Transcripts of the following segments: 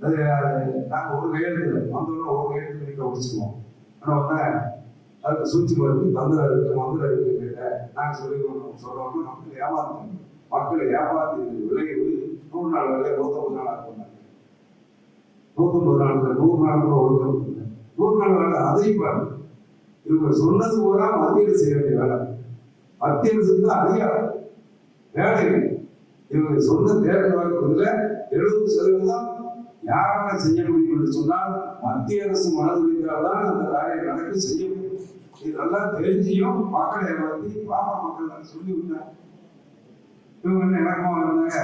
அது நாங்கள் ஒரு கையெழுத்து வந்தோம்னா ஒரு கையெழுத்து நீங்க முடிச்சுக்குவோம். ஆனால் வந்து அதுக்கு சூழ்ச்சி இருக்கு, தந்திரம் இருக்கு, மந்திரம் இருக்கு கேட்ட நாங்கள் சொல்றோம்னா மக்கள் ஏமாத்தணும். மக்களை ஏமாத்தி விளைவு 100 நாள் வேலையை 150 நாள் ஆக்குவாங்க. 150 நாள் 100 நாள் கூட ஒழுங்கு 100 நாள் வேலை அதையும் பாருங்க. இவங்க சொன்னது பூரா மத்திய அரசு செய்ய வேண்டிய வேலை. மத்திய அரசுக்கு தான் அதிகாரம் வேலை. இவங்க சொன்ன தேர்தல் வாக்குறுதியில 70% யாரால செய்ய முடியும் என்று சொன்னால் மத்திய அரசு மனது வைத்தால்தான் அந்த காரியம் நடக்க செய்ய முடியும். இதெல்லாம் தெரிஞ்சியும் மக்களை ஏமாற்றி பாமக மக்கள் சொல்லி விட்டாங்க. இவங்க என்ன இணக்கமாக இருந்தாங்க,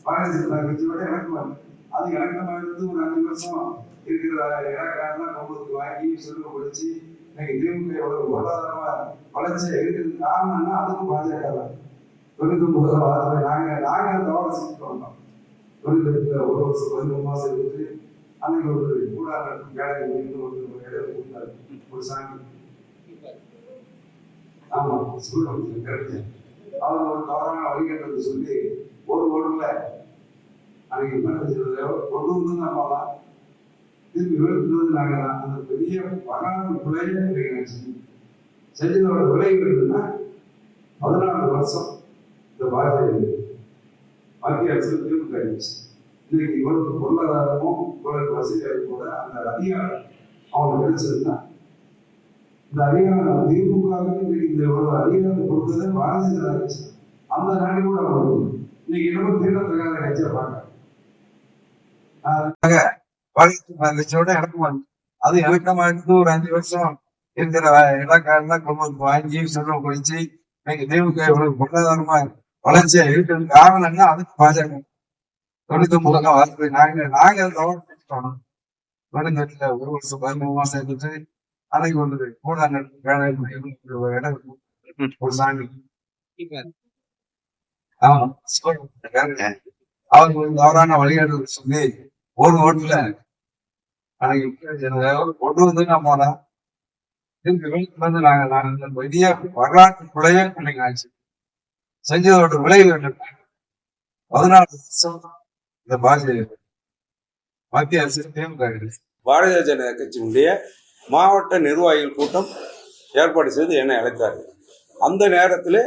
பாரதிய ஜனதா கட்சியோட இணக்கமாக இருக்கு. அது இணக்கமாக இருந்து ஒரு 5 வருஷம் இருக்கிற இலக்காரெல்லாம் கொண்டு வாங்கி செல்வப்படுத்தி இன்னைக்கு திமுக எவ்வளவு பொருளாதாரமா வளர்ச்சி இருக்கிறது காரணம்னா அதுக்கும் பாஜக தான். 99 வாரத்தில் நாங்கள் தவறு செஞ்சுட்டு வந்தோம். 99 ஒரு வருஷம் 13 மாதம் இருந்து அன்னைக்கு ஒரு கூடாது வேலை ஒரு இடம் கொடுத்தாரு ஒரு சாமி. ஆமா சொல்லுங்க கரெக்ட். அவங்க ஒரு தவறான வழிகட்டத்தை சொல்லி ஒரு ஓடுல அன்னைக்கு கொண்டு வந்து நம்ம தான் திருப்பி எழுத்துறது நாங்கள் தான். அந்த பெரிய வரலாற்று பிள்ளைய செஞ்சதோட விளைவு என்னன்னா 14 வருஷம் இந்த மத்திய அரசு திமுக ஆயிடுச்சு. இன்னைக்கு இவ்வளவு பொருளாதாரமும் இவ்வளவு வசதியாக கூட அந்த அதிகாரம் அவங்களுக்கு கிடைச்சதுன்னா இந்த அதிகாரம் திமுகவுக்கு இந்த இவ்வளவு அதிகாரத்தை கொடுத்தது பாரதிய ஜனதா கட்சி. அந்த நாடு கூட அவங்க இன்னைக்கு என்னமோ தீண்டத்தகாத கட்சியை பார்க்க கட்சியோட இணக்கமா அது இணக்கமா இருந்து ஒரு 5 வருஷம் இருக்கிற இலக்காரெல்லாம் கொண்டு வாங்கி செல்வம் குடிச்சு இன்னைக்கு திமுக இவ்வளவு பொருளாதாரமா வளர்ச்சியா இருக்கிறது காரணம் என்ன? அதுக்கு பாஜக 99 வாரத்துல நாங்க கவர்மெண்ட் வடநாட்டுல ஒரு வருஷம் 13 மாசம் இருந்துட்டு அன்னைக்கு வந்தது கூட இடம் ஒரு சாமி. ஆமா அவருக்கு தவறான வழிகாட்டு சொல்லி ஒரு ஓட்டுல அன்னைக்கு கொண்டு வந்து நான் போனேன். வந்து நாங்க பெரிய வரலாற்று பிள்ளைய இன்னைக்கு ஆச்சு. செஞ்சதோட விளைவு என்ன? 14 வருஷம் இந்த மத்திய அரசு திமுக பாரதிய ஜனதா கட்சியினுடைய மாவட்ட நிர்வாகிகள் கூட்டம் ஏற்பாடு செய்து என்னை அழைத்தார்கள். அந்த நேரத்தில்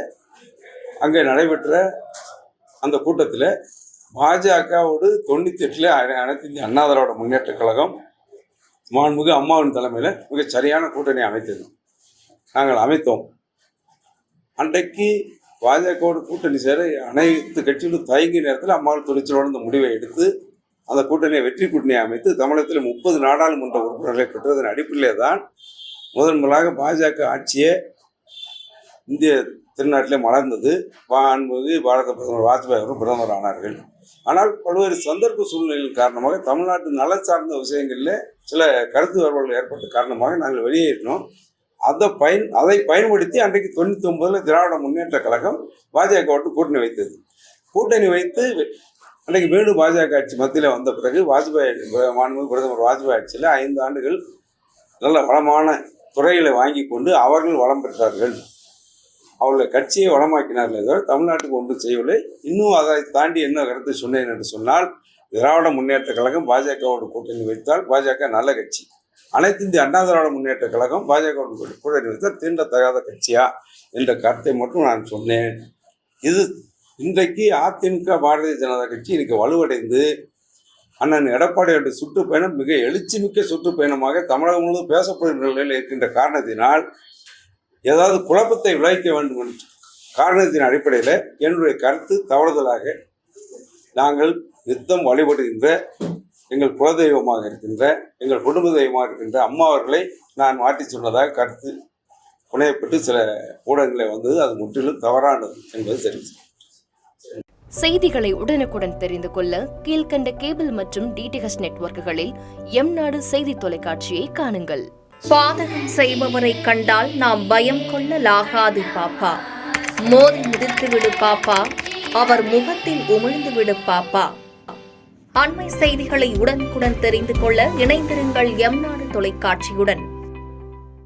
அங்கே நடைபெற்ற அந்த கூட்டத்தில் பாஜகவோடு 98 அனைத்து இந்திய அண்ணா திராவிட முன்னேற்ற கழகம் மாண்புமிகு அம்மாவின் தலைமையில் மிக சரியான கூட்டணி அமைத்தது. நாங்கள் அமைத்தோம். அன்றைக்கு பாஜகவோடு கூட்டணி சேர அனைத்து கட்சிகளும் தயங்கிய நேரத்தில் அம்மாவின் துணிச்சலோடு இந்த முடிவை எடுத்து அந்த கூட்டணியை வெற்றி கூட்டணியை அமைத்து தமிழகத்தில் 30 நாடாளுமன்ற உறுப்பினர்களை பெற்றதன் அடிப்படையிலே தான் முதன்முதலாக பாஜக ஆட்சியே இந்திய திருநாட்டிலே மலர்ந்தது. மாண்புமிகு பாரத பிரதமர் வாஜ்பாய் அவர்கள் பிரதமர் ஆனார்கள். ஆனால் பல்வேறு சந்தர்ப்ப சூழ்நிலைகள் காரணமாக தமிழ்நாட்டு நல சார்ந்த விஷயங்களில் சில கருத்து வேறுபாடுகள் ஏற்பட்ட காரணமாக நாங்கள் வெளியேறினோம். அதை பயன்படுத்தி அன்றைக்கு 99 திராவிட முன்னேற்ற கழகம் பாஜகவோடு கூட்டணி வைத்தது. கூட்டணி வைத்து அன்றைக்கு மீண்டும் பாஜக ஆட்சி மத்தியில் வந்த பிறகு மாண்புமிகு பிரதமர் வாஜ்பாய் ஆட்சியில் 5 ஆண்டுகள் நல்ல வளமான துறைகளை வாங்கி கொண்டு அவர்கள் வளம் பெற்றார்கள். அவர்களை கட்சியை வளமாக்கினார்களே தவிர தமிழ்நாட்டுக்கு ஒன்றும் செய்யவில்லை. இன்னும் அதை தாண்டி என்ன கருத்து சொன்னேன் என்று சொன்னால், திராவிட முன்னேற்ற கழகம் பாஜகவோடு கூட்டணி வைத்தால் பாஜக நல்ல கட்சி, அனைத்து இந்திய அண்ணா திராவிட முன்னேற்ற கழகம் பாஜகவோடு கூட்டணி வைத்தால் தீண்டத்தகாத கட்சியா என்ற கருத்தை மட்டும் நான் சொன்னேன். இது இன்றைக்கு அதிமுக பாரதிய ஜனதா கட்சி இன்னைக்கு வலுவடைந்து அண்ணன் எடப்பாடியோட சுற்றுப்பயணம் மிக எழுச்சிமிக்க சுற்றுப்பயணமாக தமிழகம் முழுவதும் பேசப்படும் நிலையில் இருக்கின்ற காரணத்தினால் ஏதாவது குழப்பத்தை விளைவிக்க வேண்டும் என்ற காரணத்தின் அடிப்படையில் என்னுடைய கருத்து தவறுதலாக நாங்கள் நித்தம் வழிபடுகின்ற எங்கள் குலதெய்வமாக இருக்கின்ற எங்கள் குடும்ப தெய்வமாக இருக்கின்ற அம்மா அவர்களை நான் மாற்றி சொன்னதாக கருத்து புனையப்பட்டு சில ஊடகங்களை வந்தது. அது முற்றிலும் தவறானது என்பது தெரிவித்து செய்திகளை உடனுக்குடன் தெரிந்து கொள்ள கீழ்கண்ட கேபிள் மற்றும் டிடிஹெச் நெட்வொர்க்குகளில் எம்நாடு செய்தி தொலைக்காட்சியை காணுங்கள். பாதகம் செய்பவரை கண்டால் நாம் பயம் கொள்ளலாகாது பாப்பா. மோதி மிதித்து விடு பாப்பா, அவர் முகத்தில் உமிழ்ந்து விடு பாப்பா. அண்மை செய்திகளை உடனுக்குடன் தெரிந்து கொள்ள இணைந்திருங்கள் எம்நாடு தொலைக்காட்சியுடன்.